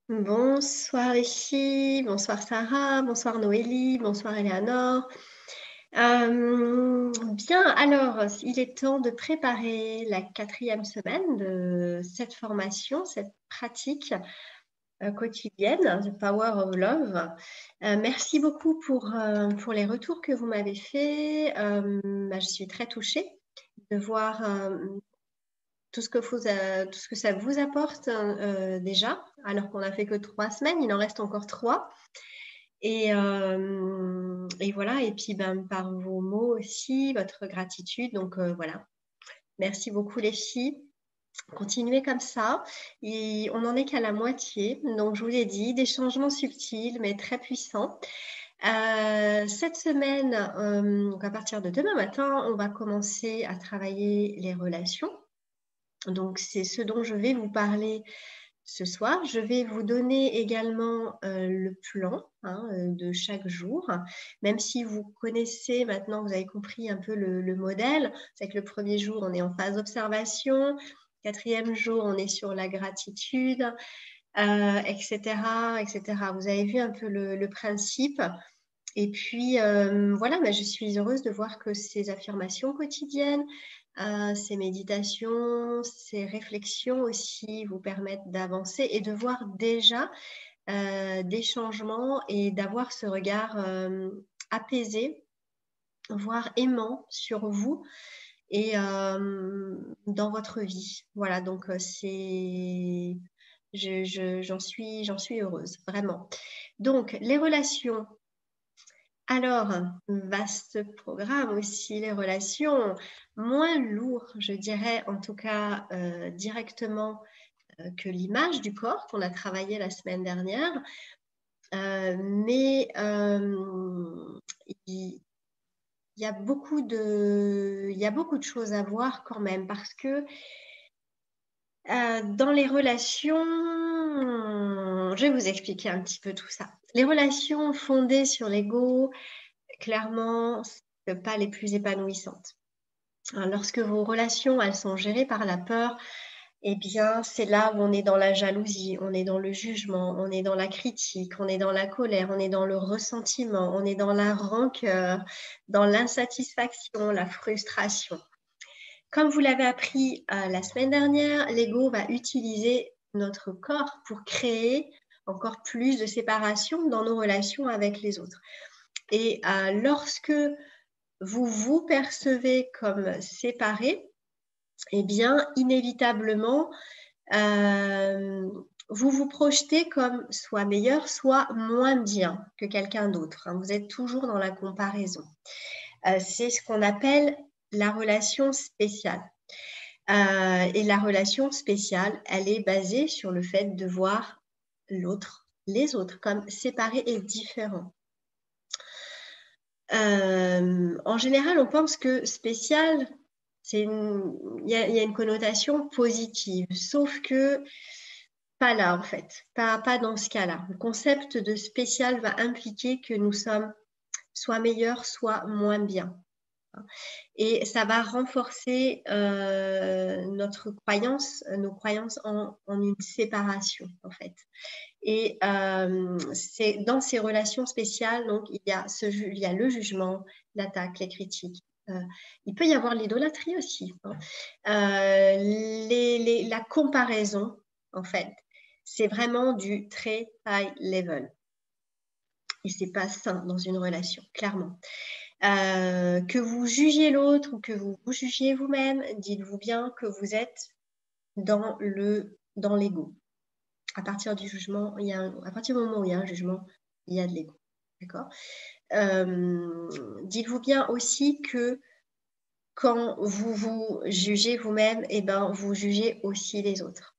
Bonsoir les filles, bonsoir Sarah, bonsoir Noélie, bonsoir Eleanor. Bien, alors, il est temps de préparer la 4e semaine de cette formation, cette pratique quotidienne, The Power of Love. Merci beaucoup pour les retours que vous m'avez faits. Je suis très touchée de voir tout ce que ça vous apporte déjà, alors qu'on n'a fait que 3 semaines, il en reste encore 3. Et voilà, et puis par vos mots aussi, votre gratitude. Donc voilà, merci beaucoup les filles. Continuez comme ça. Et on n'en est qu'à la moitié. Donc je vous l'ai dit, des changements subtils mais très puissants. Cette semaine, donc à partir de demain matin, on va commencer à travailler les relations. Donc, c'est ce dont je vais vous parler ce soir. Je vais vous donner également le plan de chaque jour. Même si vous connaissez maintenant, vous avez compris un peu le modèle. C'est que le premier jour, on est en phase d'observation. 4e jour, on est sur la gratitude, etc., etc. Vous avez vu un peu le principe. Et puis, voilà, je suis heureuse de voir que ces affirmations quotidiennes, ces méditations, ces réflexions aussi vous permettent d'avancer et de voir déjà des changements et d'avoir ce regard apaisé, voire aimant sur vous et dans votre vie. Voilà, donc j'en suis heureuse, vraiment. Donc, les relations. Alors, vaste programme aussi, les relations, moins lourd, je dirais, en tout cas directement que l'image du corps qu'on a travaillé la semaine dernière. Mais il y a beaucoup de choses à voir quand même parce que dans les relations, je vais vous expliquer un petit peu tout ça. Les relations fondées sur l'ego, clairement, ce pas les plus épanouissantes. Alors, lorsque vos relations, elles sont gérées par la peur, eh bien, c'est là où on est dans la jalousie, on est dans le jugement, on est dans la critique, on est dans la colère, on est dans le ressentiment, on est dans la rancœur, dans l'insatisfaction, la frustration. Comme vous l'avez appris la semaine dernière, l'ego va utiliser notre corps pour créer encore plus de séparation dans nos relations avec les autres. Et lorsque vous vous percevez comme séparé, eh bien, inévitablement, vous vous projetez comme soit meilleur, soit moins bien que quelqu'un d'autre. Vous êtes toujours dans la comparaison. C'est ce qu'on appelle la relation spéciale. Et la relation spéciale, elle est basée sur le fait de voir l'autre, les autres, comme séparés et différents. En général, on pense que spécial, il y a une connotation positive, sauf que pas là en fait, pas dans ce cas-là. Le concept de spécial va impliquer que nous sommes soit meilleurs, soit moins bien. Et ça va renforcer nos croyances en une séparation en fait. Et c'est dans ces relations spéciales, donc il y a le jugement, l'attaque, les critiques. Il peut y avoir l'idolâtrie aussi. La comparaison, en fait, c'est vraiment du très high level. Et c'est pas sain dans une relation, clairement. Que vous jugiez l'autre ou que vous vous jugiez vous-même, dites-vous bien que vous êtes dans l'ego. À partir du jugement, à partir du moment où il y a un jugement, il y a de l'ego. D'accord. Dites-vous bien aussi que quand vous vous jugez vous-même, eh ben, vous jugez aussi les autres.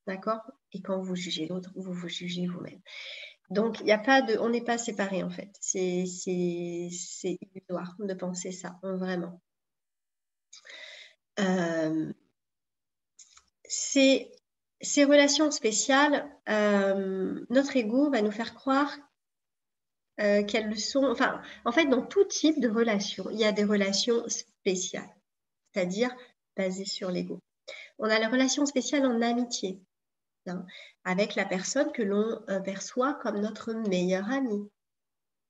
D'accord. Et quand vous jugez l'autre, vous vous jugez vous-même. Donc, il n'y a pas de, on n'est pas séparés en fait. C'est illusoire de penser ça, vraiment. Ces relations spéciales, notre ego va nous faire croire qu'elles le sont. Enfin, en fait, dans tout type de relation, il y a des relations spéciales, c'est-à-dire basées sur l'ego. On a les relations spéciales en amitié. hein, avec la personne que l'on perçoit comme notre meilleure amie.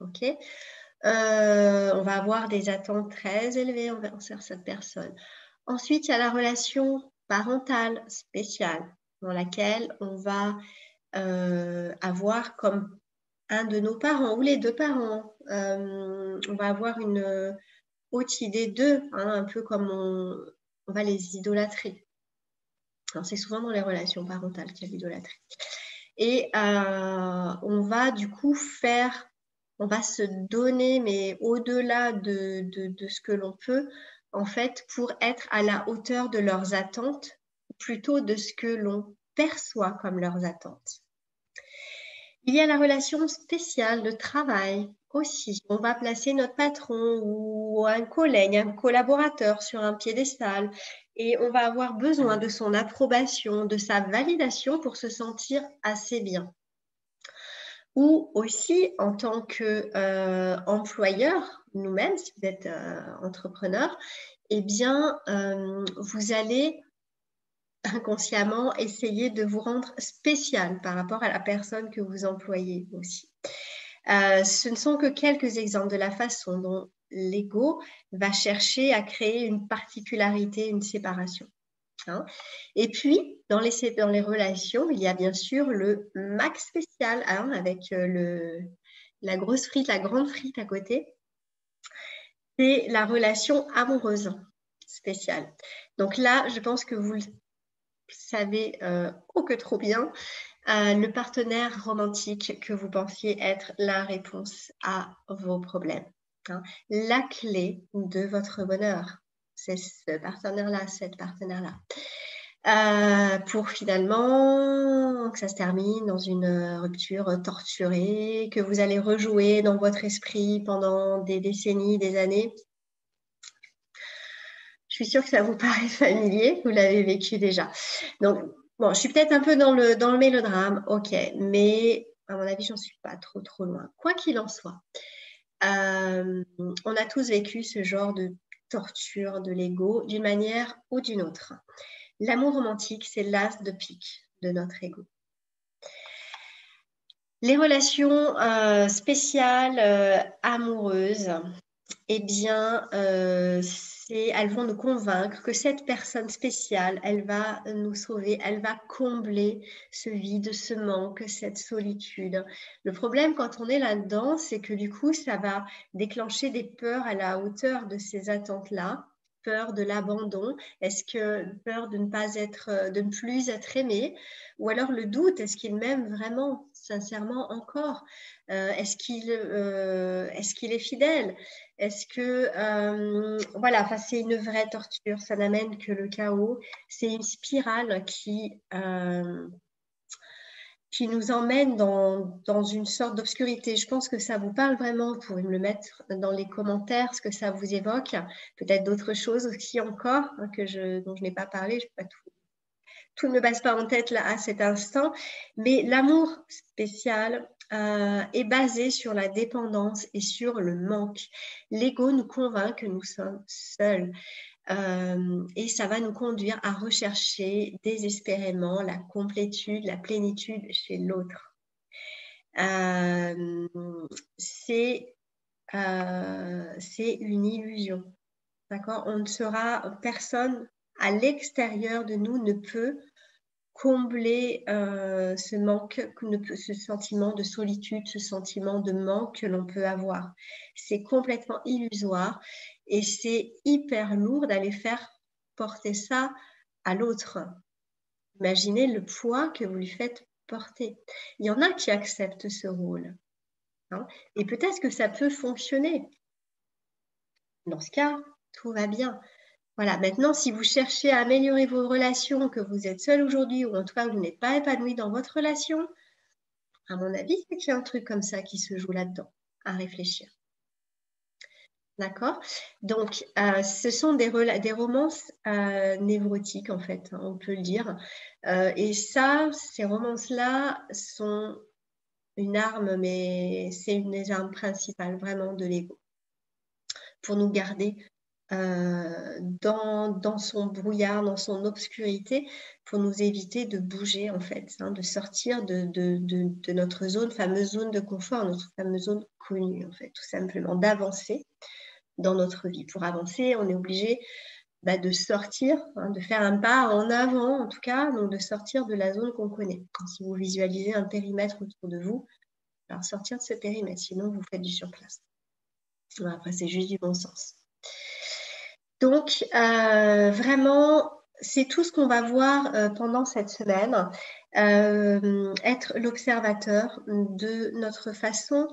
Ok, on va avoir des attentes très élevées envers cette personne. Ensuite, il y a la relation parentale spéciale dans laquelle on va avoir comme un de nos parents ou les deux parents. On va avoir une haute idée d'eux, hein, un peu comme on va les idolâtrer. C'est souvent dans les relations parentales qu'il y a l'idolâtrie. Et on va du coup on va se donner, mais au-delà de ce que l'on peut, en fait, pour être à la hauteur de leurs attentes, plutôt de ce que l'on perçoit comme leurs attentes. Il y a la relation spéciale de travail aussi. On va placer notre patron ou un collègue, un collaborateur sur un piédestal et on va avoir besoin de son approbation, de sa validation pour se sentir assez bien. Ou aussi en tant qu'employeur, nous-mêmes, si vous êtes entrepreneur, eh bien, vous allez inconsciemment essayer de vous rendre spécial par rapport à la personne que vous employez aussi. Ce ne sont que quelques exemples de la façon dont l'ego va chercher à créer une particularité, une séparation. Hein. Et puis, dans les relations, il y a bien sûr le max spécial, hein, avec la grosse frite, la grande frite à côté. C'est la relation amoureuse spéciale. Donc là, je pense que vous le savez oh que trop bien, le partenaire romantique que vous pensiez être la réponse à vos problèmes. Hein. La clé de votre bonheur, c'est ce partenaire-là, cette partenaire-là. Pour finalement que ça se termine dans une rupture torturée, que vous allez rejouer dans votre esprit pendant des décennies, des années. Je suis sûre que ça vous paraît familier, vous l'avez vécu déjà. Donc, bon, je suis peut-être un peu dans le mélodrame, ok, mais à mon avis, j'en suis pas trop loin. Quoi qu'il en soit, on a tous vécu ce genre de torture de l'ego d'une manière ou d'une autre. L'amour romantique, c'est l'as de pique de notre ego. Les relations spéciales, amoureuses, eh bien, elles vont nous convaincre que cette personne spéciale, elle va nous sauver, elle va combler ce vide, ce manque, cette solitude. Le problème quand on est là-dedans, c'est que du coup, ça va déclencher des peurs à la hauteur de ces attentes-là, peur de l'abandon, est-ce que peur de ne plus être aimé, ou alors le doute, est-ce qu'il m'aime vraiment, sincèrement encore, est-ce qu'il est fidèle? Est-ce que, voilà, c'est une vraie torture, ça n'amène que le chaos. C'est une spirale qui nous emmène dans une sorte d'obscurité. Je pense que ça vous parle vraiment. Vous pouvez me le mettre dans les commentaires, ce que ça vous évoque. Peut-être d'autres choses aussi encore hein, dont je n'ai pas parlé. Je peux pas tout ne me passe pas en tête là à cet instant. Mais l'amour spécial est basé sur la dépendance et sur le manque. L'ego nous convainc que nous sommes seuls. Et ça va nous conduire à rechercher désespérément la complétude, la plénitude chez l'autre. C'est une illusion. D'accord ? Personne à l'extérieur de nous ne peut combler ce manque, ce sentiment de solitude, ce sentiment de manque que l'on peut avoir. C'est complètement illusoire et c'est hyper lourd d'aller faire porter ça à l'autre. Imaginez le poids que vous lui faites porter. Il y en a qui acceptent ce rôle. Hein, et peut-être que ça peut fonctionner. Dans ce cas, tout va bien. Voilà, maintenant, si vous cherchez à améliorer vos relations, que vous êtes seul aujourd'hui, ou en tout cas, vous n'êtes pas épanoui dans votre relation, à mon avis, c'est qu'il y a un truc comme ça qui se joue là-dedans, à réfléchir. D'accord ? Donc, ce sont des romances névrotiques, en fait, hein, on peut le dire. Et ça, ces romances-là sont une arme, mais c'est une des armes principales, vraiment, de l'ego, pour nous garder dans son brouillard, dans son obscurité, pour nous éviter de bouger, en fait, hein, de sortir de notre fameuse zone de confort, notre fameuse zone connue, en fait, tout simplement, d'avancer dans notre vie. Pour avancer, on est obligé de sortir, hein, de faire un pas en avant, en tout cas, donc de sortir de la zone qu'on connaît. Si vous visualisez un périmètre autour de vous, alors sortir de ce périmètre, sinon vous faites du surplace. Après, c'est juste du bon sens. Donc, vraiment, c'est tout ce qu'on va voir pendant cette semaine. Être l'observateur de notre façon,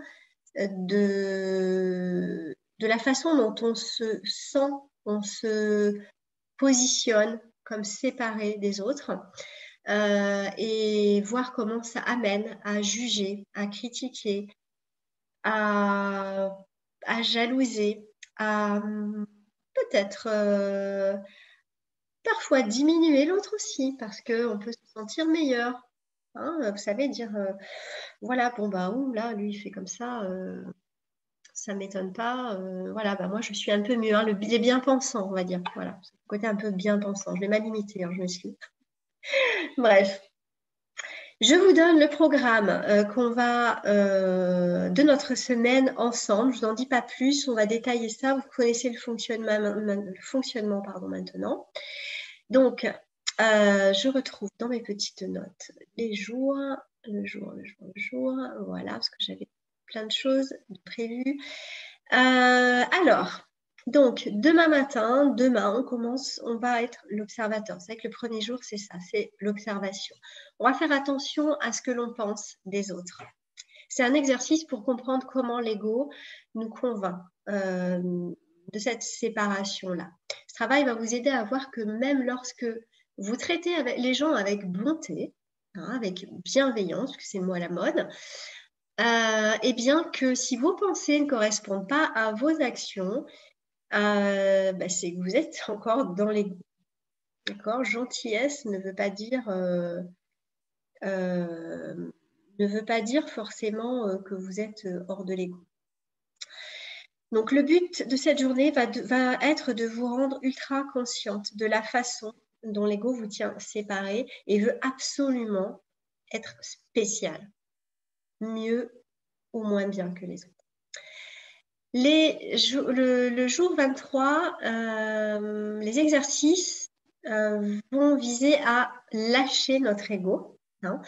de la façon dont on se sent, on se positionne comme séparé des autres, et voir comment ça amène à juger, à critiquer, à jalouser, à peut-être parfois diminuer l'autre aussi, parce qu'on peut se sentir meilleur. Hein, vous savez, dire voilà, bon, là, lui, il fait comme ça ne m'étonne pas. Voilà, moi, je suis un peu mieux. Hein, les bien-pensants, on va dire. Voilà, le côté un peu bien-pensant. Je vais mal limiter, hein, je me suis. Bref. Je vous donne le programme de notre semaine ensemble. Je vous en dis pas plus. On va détailler ça. Vous connaissez le fonctionnement maintenant. Donc, je retrouve dans mes petites notes les jours, le jour. Voilà, parce que j'avais plein de choses prévues. Alors, donc, demain matin, on va être l'observateur. C'est vrai que le premier jour, c'est ça, c'est l'observation. On va faire attention à ce que l'on pense des autres. C'est un exercice pour comprendre comment l'ego nous convainc de cette séparation-là. Ce travail va vous aider à voir que même lorsque vous traitez les gens avec bonté, hein, avec bienveillance, parce que c'est le mot à la mode, et bien que si vos pensées ne correspondent pas à vos actions, c'est que vous êtes encore dans l'ego. D'accord ? Gentillesse ne veut pas dire forcément que vous êtes hors de l'ego. Donc le but de cette journée va être de vous rendre ultra consciente de la façon dont l'ego vous tient séparé et veut absolument être spécial, mieux ou moins bien que les autres. Le jour 23, les exercices vont viser à lâcher notre ego. Hein.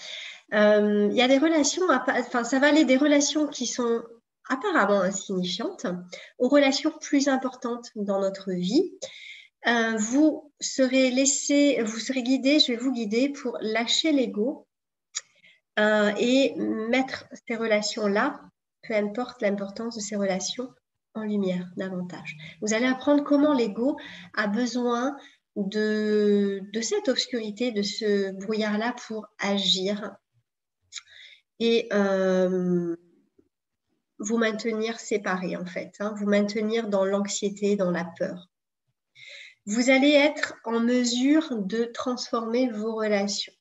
Il y a des relations, ça va aller des relations qui sont apparemment insignifiantes aux relations plus importantes dans notre vie. Vous serez guidé, je vais vous guider pour lâcher l'ego et mettre ces relations-là, peu importe l'importance de ces relations, en lumière davantage. Vous allez apprendre comment l'ego a besoin de cette obscurité, de ce brouillard-là pour agir et vous maintenir séparés en fait, hein, vous maintenir dans l'anxiété, dans la peur. Vous allez être en mesure de transformer vos relations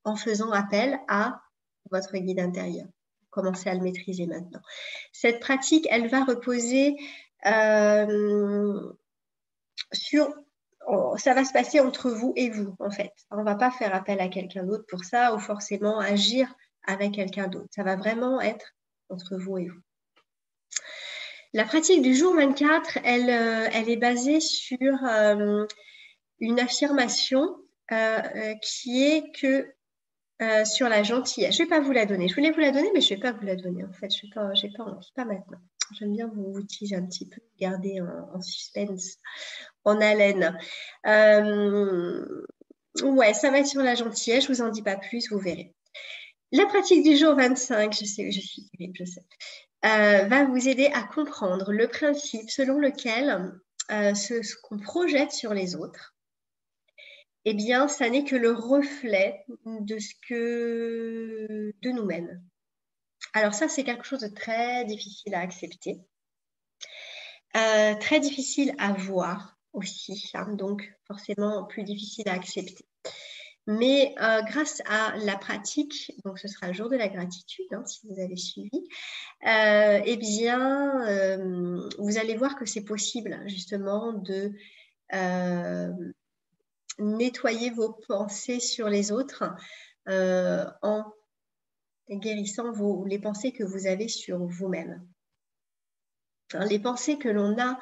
en faisant appel à votre guide intérieur. Commencez à le maîtriser maintenant. Cette pratique, elle va reposer ça va se passer entre vous et vous, en fait. On ne va pas faire appel à quelqu'un d'autre pour ça ou forcément agir avec quelqu'un d'autre. Ça va vraiment être entre vous et vous. La pratique du jour 24, elle est basée sur une affirmation qui est que sur la gentillesse. Je ne vais pas vous la donner. Je voulais vous la donner, mais je ne vais pas vous la donner. En fait, je n'ai pas envie, pas maintenant. J'aime bien vous teaser un petit peu, garder en suspense, en haleine. Ouais, ça va être sur la gentillesse. Je ne vous en dis pas plus, vous verrez. La pratique du jour 25, je sais, je suis terrible, je sais, va vous aider à comprendre le principe selon lequel ce qu'on projette sur les autres, eh bien, ça n'est que le reflet de nous-mêmes. Alors ça, c'est quelque chose de très difficile à accepter, très difficile à voir aussi, hein, donc forcément plus difficile à accepter. Mais grâce à la pratique, donc ce sera le jour de la gratitude, hein, si vous avez suivi, eh bien, vous allez voir que c'est possible justement de nettoyer vos pensées sur les autres en guérissant les pensées que vous avez sur vous-même. Hein, les pensées que l'on a,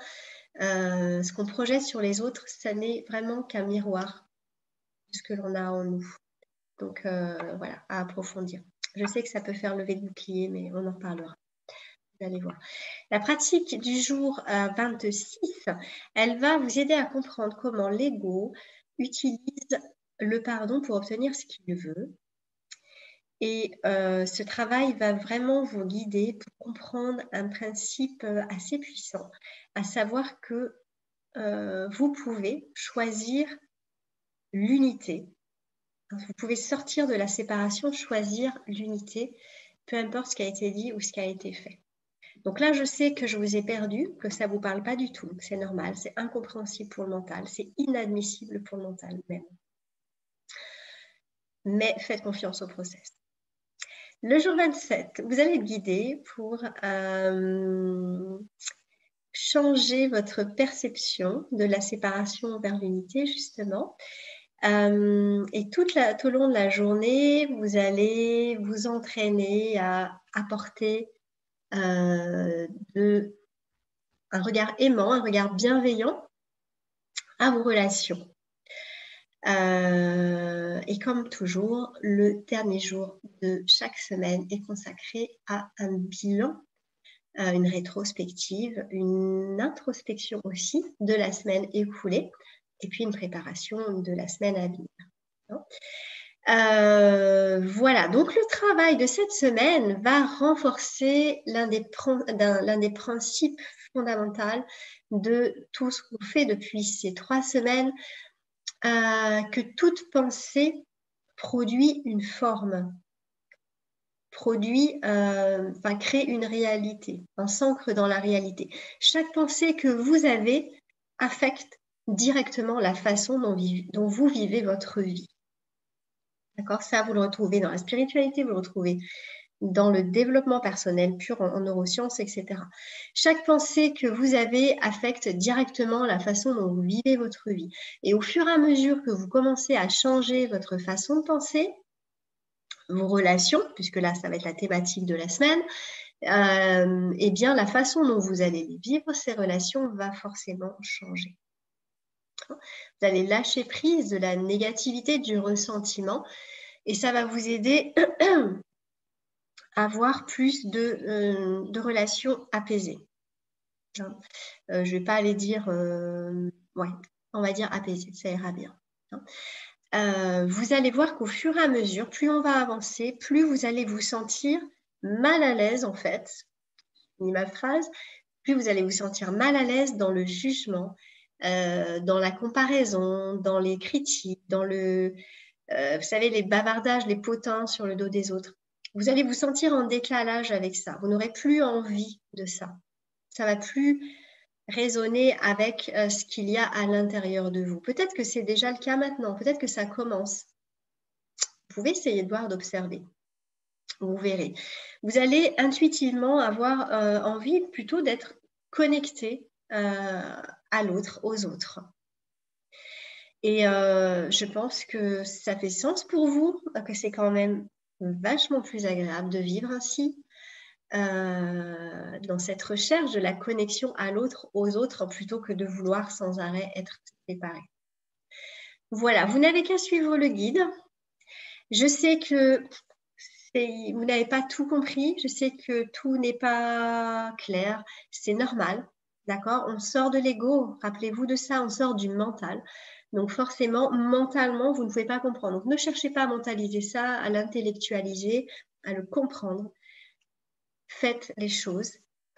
ce qu'on projette sur les autres, ça n'est vraiment qu'un miroir de ce que l'on a en nous. Donc voilà, à approfondir. Je sais que ça peut faire lever le bouclier, mais on en reparlera. Vous allez voir. La pratique du jour 26, elle va vous aider à comprendre comment l'ego utilise le pardon pour obtenir ce qu'il veut. Et ce travail va vraiment vous guider pour comprendre un principe assez puissant, à savoir que vous pouvez choisir l'unité. Vous pouvez sortir de la séparation, choisir l'unité, peu importe ce qui a été dit ou ce qui a été fait. Donc là, je sais que je vous ai perdu, que ça ne vous parle pas du tout. C'est normal, c'est incompréhensible pour le mental, c'est inadmissible pour le mental même. Mais faites confiance au process. Le jour 27, vous allez être guidé pour changer votre perception de la séparation vers l'unité, justement. Et tout au long de la journée, vous allez vous entraîner à apporter un regard aimant, un regard bienveillant à vos relations. Et comme toujours, le dernier jour de chaque semaine est consacré à un bilan, une rétrospective, une introspection aussi de la semaine écoulée, et puis une préparation de la semaine à venir. Voilà, donc le travail de cette semaine va renforcer l'un des principes fondamentaux de tout ce qu'on fait depuis ces 3 semaines, que toute pensée produit une forme, crée une réalité, s'ancre dans la réalité. Chaque pensée que vous avez affecte directement la façon dont vous vivez votre vie. D'accord? Ça, vous le retrouvez dans la spiritualité, vous le retrouvez dans le développement personnel pur en neurosciences, etc. Chaque pensée que vous avez affecte directement la façon dont vous vivez votre vie. Et au fur et à mesure que vous commencez à changer votre façon de penser, vos relations, puisque là, ça va être la thématique de la semaine, eh bien, la façon dont vous allez vivre ces relations va forcément changer. Vous allez lâcher prise de la négativité, du ressentiment, et ça va vous aider à avoir plus de relations apaisées. Je ne vais pas aller dire, ouais, on va dire apaisées, ça ira bien. Vous allez voir qu'au fur et à mesure, plus on va avancer, plus vous allez vous sentir mal à l'aise, en fait, ni ma phrase, plus vous allez vous sentir mal à l'aise dans le jugement, dans la comparaison, dans les critiques, dans vous savez, les bavardages, les potins sur le dos des autres. Vous allez vous sentir en décalage avec ça. Vous n'aurez plus envie de ça. Ça ne va plus résonner avec ce qu'il y a à l'intérieur de vous. Peut-être que c'est déjà le cas maintenant. Peut-être que ça commence. Vous pouvez essayer de voir, d'observer. Vous verrez. Vous allez intuitivement avoir envie plutôt d'être connecté à l'autre, aux autres. Et je pense que ça fait sens pour vous, que c'est quand même vachement plus agréable de vivre ainsi, dans cette recherche de la connexion à l'autre, aux autres, plutôt que de vouloir sans arrêt être séparés. Voilà, vous n'avez qu'à suivre le guide. Je sais que vous n'avez pas tout compris, je sais que tout n'est pas clair, c'est normal, d'accord? On sort de l'ego, rappelez-vous de ça, on sort du mental. Donc forcément, mentalement, vous ne pouvez pas comprendre. Donc ne cherchez pas à mentaliser ça, à l'intellectualiser, à le comprendre. Faites les choses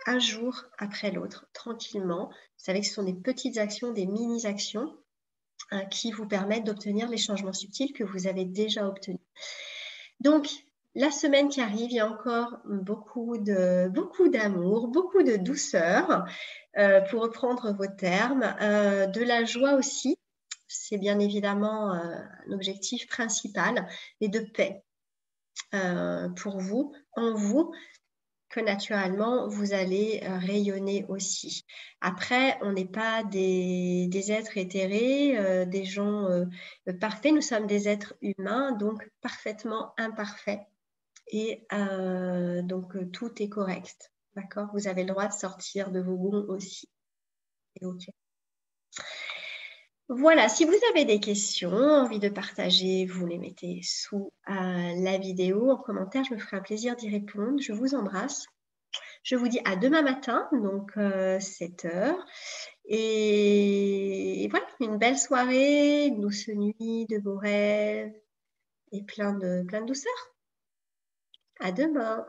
un jour après l'autre, tranquillement. Vous savez que ce sont des petites actions, des mini-actions qui vous permettent d'obtenir les changements subtils que vous avez déjà obtenus. Donc, la semaine qui arrive, il y a encore beaucoup d'amour, beaucoup de douceur, pour reprendre vos termes, de la joie aussi. c'est bien évidemment un objectif principal et de paix pour vous, en vous, que naturellement, vous allez rayonner aussi. Après, on n'est pas des êtres éthérés, des gens parfaits. Nous sommes des êtres humains, donc parfaitement imparfaits. Et donc, tout est correct. D'accord? Vous avez le droit de sortir de vos gonds aussi. Et OK. Voilà, si vous avez des questions, envie de partager, vous les mettez sous la vidéo en commentaire. Je me ferai un plaisir d'y répondre. Je vous embrasse. Je vous dis à demain matin, donc 7 h. Et voilà, une belle soirée, une douce nuit, de beaux rêves et plein de douceur. À demain.